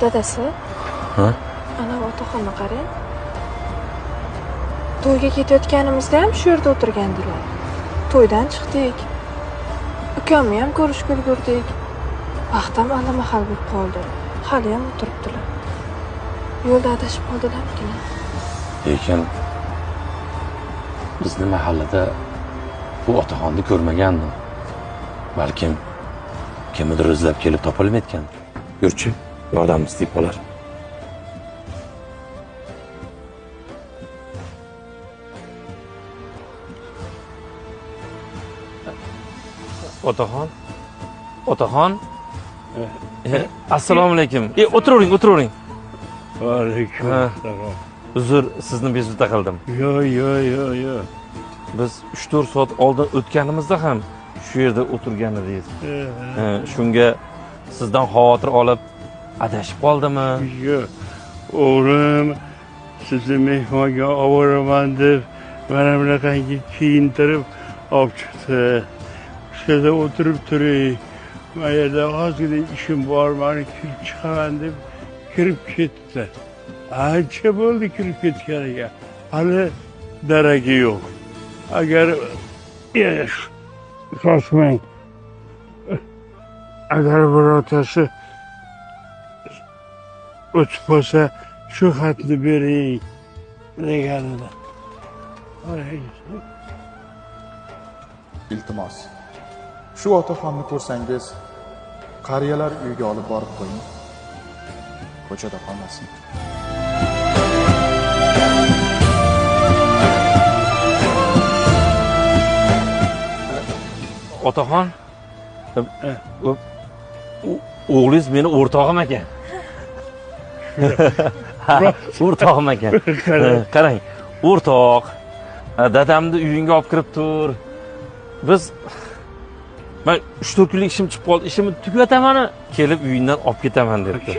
Dadasi, Ha? ana otaxonni qarang. To'yga ketayotganimizda ham shu yerda o'tirgandilar. To'ydan chiqdik. Ukamni ham ko'rishga ulgurdik. Vaqtim allamahal bo'lib qoldi. Hali ham o'tiribdilar. Yo'lda adashib qoldilarmikin? Lekin bizni mahallada bu otaxonni ko'rmagandim. Balkim kimnidir izlab kelib topolmayotgan. Yurchi, yordamimiz deb qolar. Otaxon? Otaxon? Assalomu alaykum. O'tiravering. Alaykum assalom. Uzr, sizni bezovta qildim. Yo. Biz 3-4 soat oldin o'tganimizda ham shu yerda o'tirgan edingiz. Shunga sizdan xavotir olib adashib qoldimi? Yo'q. O'g'lim sizni mehmonga oboraman deb mana bunaqangi kiyintirib olib chiqdi. Shu yerda o'tirib turing. Bu yerda ozgina ishim bor, mani kirib chiqaman deb kirib ketdi. Ancha bo'ldi kirib ketganiga. Hali daragi yo'q. Agar shoshmang. Agar birortasi o'tib qolsa, shu xatni bering deganida. Iltimos. Shu otaxonni ko'rsangiz, qariyalar uyiga olib borib qo'ying. Ko'chada qolmasin. Otaxon, o'g'lingiz meni o'rtog'im ekan. O'rtog'im ekan. Qarang, o'rtoq. Dadamni uyingga olib kirib tur. Biz men 3-4 kunlik ishim chiqib qoldi. Ishimni tugataman, kelib uyingdan olib ketaman debdi.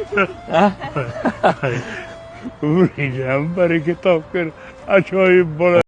Umringdan baraka topgin, ajoyib bo'ladi.